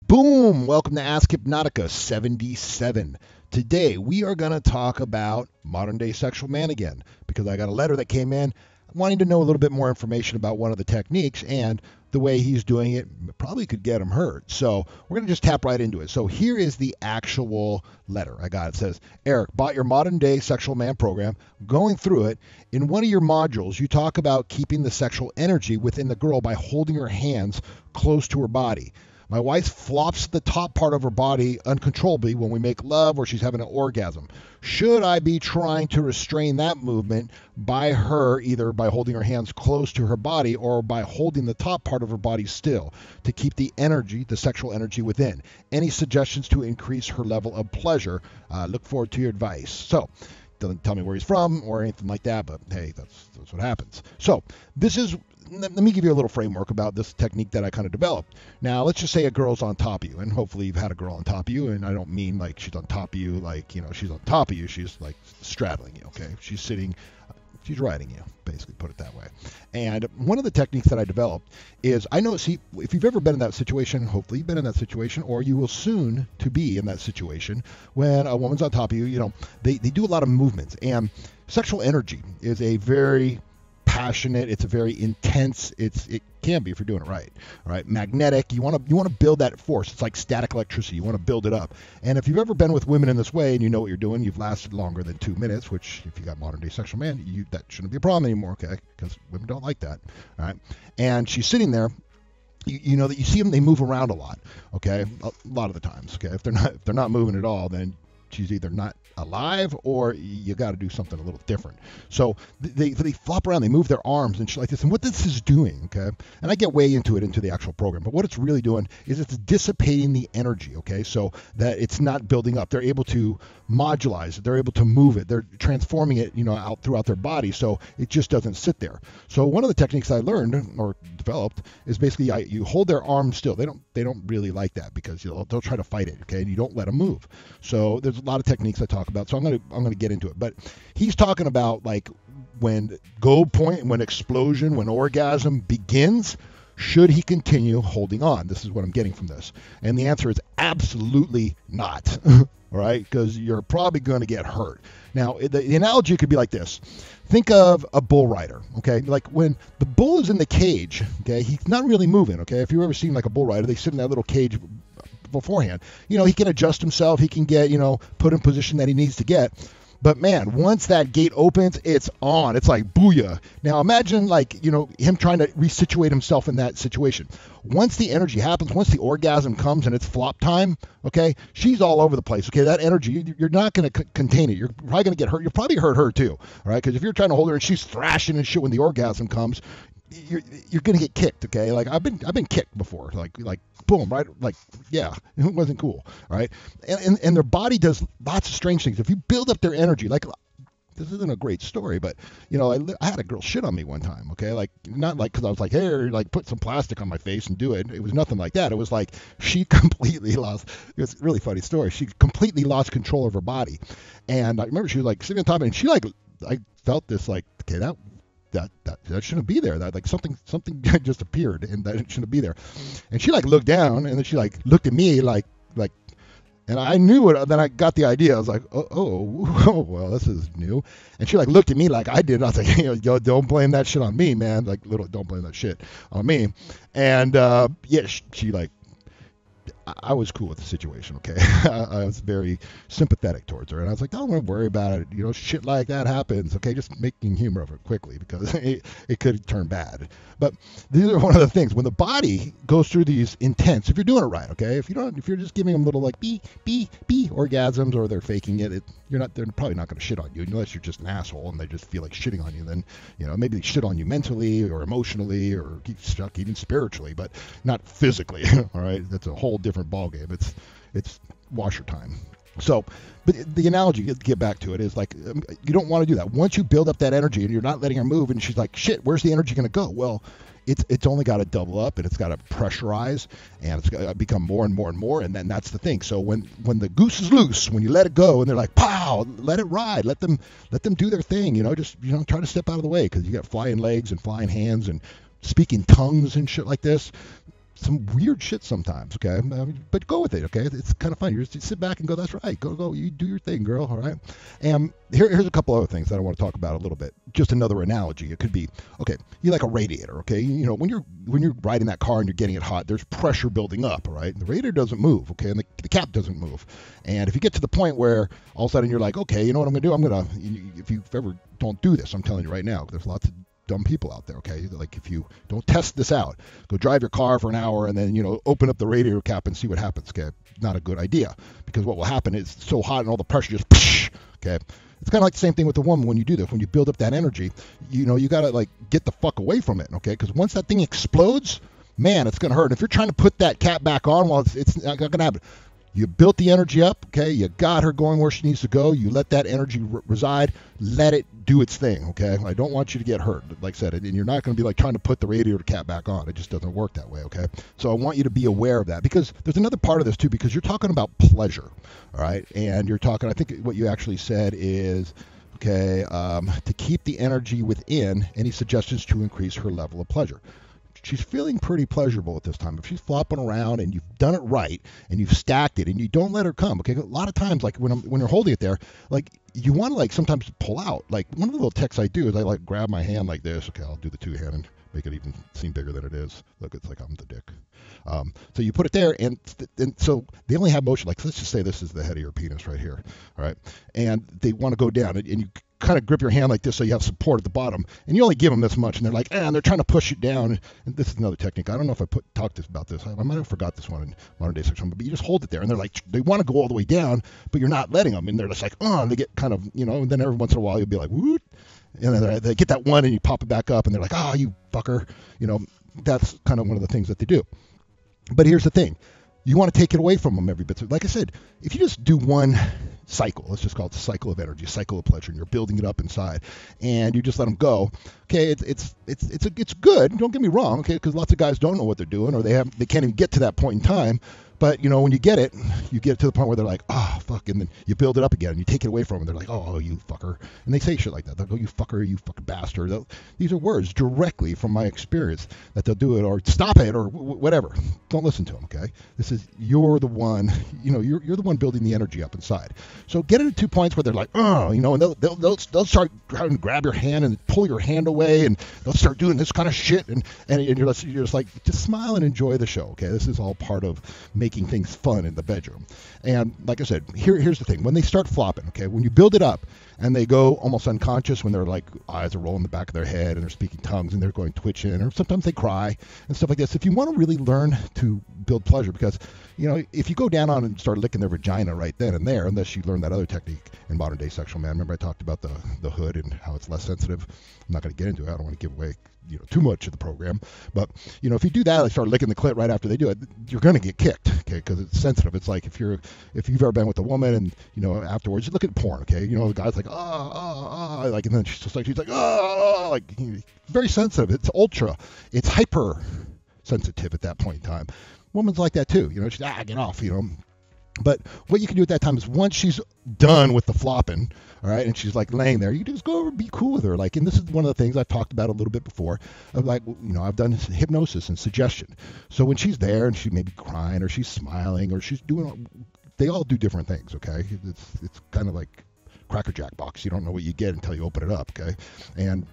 Boom! Welcome to Ask Hypnotica 77. Today we are going to talk about modern day sexual man again because I got a letter that came in wanting to know a little bit more information about one of the techniques, and the way he's doing it probably could get him hurt. So we're going to just tap right into it. So here is the actual letter I got. It says, Eric, bought your modern day sexual man program. Going through it, in one of your modules, you talk about keeping the sexual energy within the girl by holding her hands close to her body. My wife flops the top part of her body uncontrollably when we make love or she's having an orgasm. Should I be trying to restrain that movement by her, either by holding her hands close to her body or by holding the top part of her body still to keep the energy, the sexual energy within? Any suggestions to increase her level of pleasure? Look forward to your advice. So, doesn't tell me where he's from or anything like that, but hey, that's what happens. So let me give you a little framework about this technique that I kind of developed. Now, let's just say a girl's on top of you, and hopefully you've had a girl on top of you, and I don't mean like she's on top of you, like, she's on top of you, she's like straddling you, okay? She's sitting, she's riding you, basically, put it that way. And one of the techniques that I developed is, if you've ever been in that situation, hopefully you've been in that situation, or you will soon to be in that situation, when a woman's on top of you, they do a lot of movements, and sexual energy is a very passionate, it's a very intense, it can be if you're doing it right. All right, magnetic, you want to build that force. It's like static electricity, you want to build it up. And if you've ever been with women in this way and you know what you're doing, you've lasted longer than 2 minutes, which if you got modern day sexual man, that shouldn't be a problem anymore, okay? Because women don't like that. All right, and she's sitting there. You know that you see them, they move around a lot, okay? A lot of the times, okay? If they're not moving at all, then she's either not alive or you got to do something a little different. So they flop around, they move their arms and shit like this. And what this is doing, okay, and I get way into the actual program, but what it's really doing is it's dissipating the energy, okay, so that it's not building up. They're able to modulize it, they're able to move it, they're transforming it, out throughout their body, so it just doesn't sit there. So one of the techniques I learned or developed is basically you hold their arms still. They don't really like that because they'll try to fight it, okay, and you don't let them move. So there's a lot of techniques I talk about, so I'm gonna get into it. But he's talking about like when go point, when explosion, when orgasm begins, should he continue holding on? This is what I'm getting from this, and the answer is absolutely not. All right, because you're probably going to get hurt. Now, the analogy could be like this. Think of a bull rider, okay? Like when the bull is in the cage, okay, he's not really moving, okay? If you've ever seen like a bull rider, they sit in that little cage beforehand. He can adjust himself, he can get, put in position that he needs to get. But man, once that gate opens, it's on. It's like booyah. Now imagine him trying to resituate himself in that situation. Once the energy happens, once the orgasm comes and it's flop time, okay, she's all over the place. Okay, that energy, you're not going to contain it. You're probably going to get hurt. You'll probably hurt her too, all right? Because if you're trying to hold her and she's thrashing and shit when the orgasm comes, you're gonna get kicked, okay? Like I've been kicked before, like boom, right? Like yeah, it wasn't cool, right? And their body does lots of strange things. If you build up their energy, like this isn't a great story, but I had a girl shit on me one time, okay? Like not like because I was like, hey, like put some plastic on my face and do it. It was nothing like that. It was like she completely lost. It was a really funny story. She completely lost control of her body, and I remember she was like sitting on top of me, and she like I felt this like okay that shouldn't be there. That like something just appeared and that shouldn't be there. And she like looked down and then she like looked at me like, and I knew it. Then I got the idea. I was like, oh, well, this is new. And she like looked at me like I did. I was like, yo, don't blame that shit on me, man. Like don't blame that shit on me. And yeah, she like. I was cool with the situation, okay? I was very sympathetic towards her, and I was like, don't worry about it. Shit like that happens, okay? Just making humor of it quickly because it could turn bad. But these are one of the things. When the body goes through these intense, if you're doing it right, okay? If you're just giving them little like bee orgasms or they're faking it, they're probably not going to shit on you unless you're just an asshole and they just feel like shitting on you. Then, maybe they shit on you mentally or emotionally or even spiritually, but not physically, all right? That's a whole different ballgame. It's washer time. So, but the analogy, to get back to it, is like you don't want to do that. Once you build up that energy and you're not letting her move, and she's like, shit, where's the energy going to go? Well, it's only got to double up and it's got to pressurize and it's got to become more and more and more, and then that's the thing. So when the goose is loose, when you let it go and they're like, pow, let it ride, let them do their thing. Just try to step out of the way because you got flying legs and flying hands and speaking tongues and shit like this. some weird shit sometimes, okay? I mean, but go with it, okay? It's kind of fun. You just sit back and go, that's right. Go. You do your thing, girl, all right? And here's a couple other things that I want to talk about a little bit. Just another analogy. It could be, okay, you're like a radiator, okay? You know, when you're riding that car and you're getting it hot, there's pressure building up, all right? The radiator doesn't move, okay? And the cap doesn't move. And if you get to the point where all of a sudden you're like, okay, you know what I'm going to do? If you ever don't do this, I'm telling you right now, there's lots of dumb people out there, okay? Like, if you don't test this out, go drive your car for an hour and then, you know, open up the radiator cap and see what happens, okay? Not a good idea, because what will happen is it's so hot and all the pressure just, okay? It's kind of like the same thing with a woman when you do this. When you build up that energy, you know, you got to, like, get the fuck away from it, okay? Because once that thing explodes, man, it's going to hurt. And if you're trying to put that cap back on, well, it's not going to happen. You built the energy up, okay? You got her going where she needs to go. You let that energy reside. Let it do its thing, okay? I don't want you to get hurt, like I said, and you're not going to be like trying to put the radiator cap back on. It just doesn't work that way, okay? So I want you to be aware of that, because there's another part of this too, because you're talking about pleasure, all right? And you're talking, I think what you actually said is, okay, to keep the energy within, any suggestions to increase her level of pleasure. She's feeling pretty pleasurable at this time. If she's flopping around and you've done it right and you've stacked it and you don't let her come, okay? A lot of times, like when you're holding it there, like you want to like sometimes pull out. Like one of the little techs I do is I like grab my hand like this. Okay, I'll do the two-hand and make it even seem bigger than it is. Look, it's like I'm the dick. So you put it there, and so they only have motion. Like, let's just say this is the head of your penis right here, all right? And they want to go down, and you kind of grip your hand like this so you have support at the bottom, and you only give them this much, and they're like, and they're trying to push it down. And this is another technique. I don't know if I talked about this. I might have forgot this one in modern day sexual, but you just hold it there, and they're like, they want to go all the way down, but you're not letting them, and they're just like, oh, and they get kind of, you know, and then every once in a while you'll be like, woot, and then they get that one, and you pop it back up, and they're like, oh, you fucker, you know. That's kind of one of the things that they do. But here's the thing. You want to take it away from them every bit. So like I said, if you just do one cycle, let's just call it the cycle of energy, cycle of pleasure, and you're building it up inside, and you just let them go, okay, it's good. Don't get me wrong, okay, because lots of guys don't know what they're doing, or they can't even get to that point in time. But, you know, when you get it to the point where they're like, oh, fuck, and then you build it up again, and you take it away from them. They're like, oh, you fucker. And they say shit like that. They'll go, you fucker, you fucking bastard. These are words directly from my experience that they'll do it, or stop it, or whatever. Don't listen to them, okay? You're the one, you know, you're the one building the energy up inside. So get it at 2 points where they're like, oh, you know, and they'll start trying to grab your hand and pull your hand away, and they'll start doing this kind of shit, and you're just like, just smile and enjoy the show, okay? This is all part of making things fun in the bedroom. And like I said, here's the thing. When they start flopping, okay, when you build it up and they go almost unconscious, when they're like, eyes are rolling the back of their head and they're speaking tongues and they're going twitching, or sometimes they cry and stuff like this. If you want to really learn to build pleasure, because, you know, if you go down on and start licking their vagina right then and there, unless you learn that other technique in modern day sexual man, remember I talked about the hood and how it's less sensitive. I'm not going to get into it. I don't want to give away, you know, too much of the program. But, you know, if you do that, like start licking the clit right after they do it, you're going to get kicked, okay, because it's sensitive. It's like if you've ever been with a woman and, you know, afterwards, you look at porn, okay, you know, the guy's like, like, and then she's like, like, very sensitive. It's it's hyper sensitive at that point in time. Woman's like that too, you know, she's, get off, you know. But what you can do at that time is once she's done with the flopping, all right, and she's like laying there, you can just go over and be cool with her. Like, and this is one of the things I've talked about a little bit before, of like, you know, I've done hypnosis and suggestion. So when she's there and she may be crying or she's smiling or she's doing, they all do different things, okay? It's kind of like Cracker Jack box. You don't know what you get until you open it up, okay? And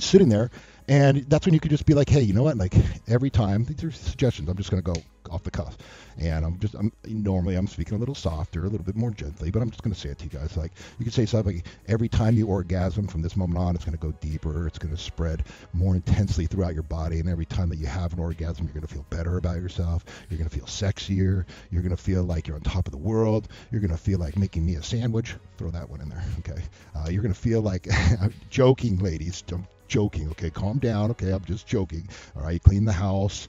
sitting there, and that's when you could just be like, hey, you know what? Like every time, these are suggestions. I'm just going to go off the cuff, and normally I'm speaking a little softer, a little bit more gently, but I'm just going to say it to you guys. Like you could say something like, every time you orgasm from this moment on, it's going to go deeper. It's going to spread more intensely throughout your body, and every time that you have an orgasm, you're going to feel better about yourself. You're going to feel sexier. You're going to feel like you're on top of the world. You're going to feel like making me a sandwich. Throw that one in there, okay? You're going to feel like, I'm joking, ladies. Joking, okay, calm down, okay, I'm just joking, all right, clean the house,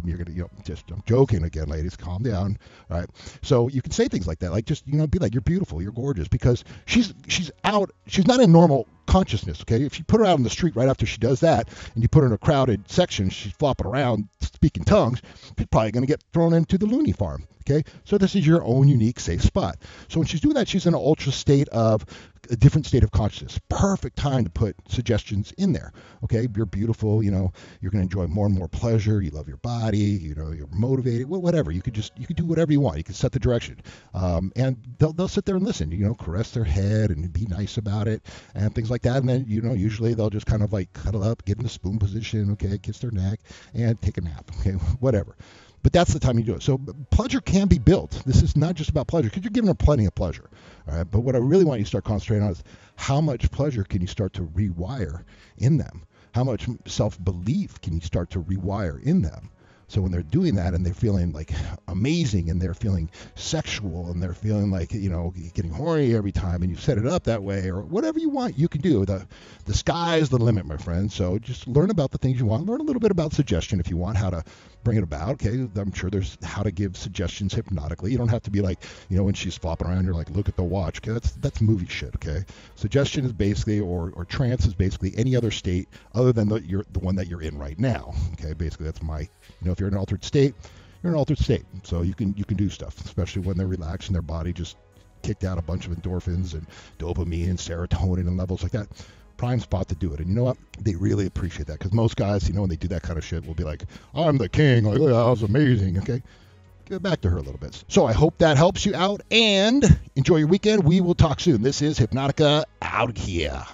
you're gonna, you know, I'm joking again, ladies, calm down, all right, so you can say things like that, like just, you know, be like, you're beautiful, you're gorgeous, because she's not in normal consciousness, okay, if you put her out on the street right after she does that, and you put her in a crowded section, she's flopping around, speaking tongues, she's probably gonna get thrown into the loony farm, okay, so this is your own unique safe spot. So when she's doing that, she's in an ultra state of a different state of consciousness. Perfect time to put suggestions in there. Okay, you're beautiful, you're going to enjoy more and more pleasure. You love your body, you're motivated, whatever. You could do whatever you want. You can set the direction. And they'll sit there and listen, caress their head and be nice about it and things like that. And then, usually they'll just kind of like cuddle up, get in the spoon position, okay, kiss their neck and take a nap, okay, whatever. But that's the time you do it. So pleasure can be built. This is not just about pleasure because you're giving them plenty of pleasure. All right. But what I really want you to start concentrating on is how much pleasure can you start to rewire in them? How much self-belief can you start to rewire in them? So when they're doing that and they're feeling like amazing and they're feeling sexual and they're feeling like, getting horny every time and you set it up that way or whatever you want, you can do. The sky's the limit, my friend. So just learn about the things you want. Learn a little bit about suggestion if you want, how to bring it about. Okay, I'm sure there's how to give suggestions hypnotically. You don't have to be like, when she's flopping around, you're like, look at the watch. Okay, that's movie shit. Okay, suggestion is basically, or trance is basically any other state other than the one that you're in right now. Okay, basically that's my, if you're in an altered state, you're in an altered state. So you can do stuff, especially when they're relaxed and their body just kicked out a bunch of endorphins and dopamine and serotonin and levels like that. Prime spot to do it. And you know what? They really appreciate that because most guys, when they do that kind of shit, will be like, I'm the king. Like, oh, that was amazing. Okay. Give it back to her a little bit. So I hope that helps you out and enjoy your weekend. We will talk soon. This is Hypnotica out here.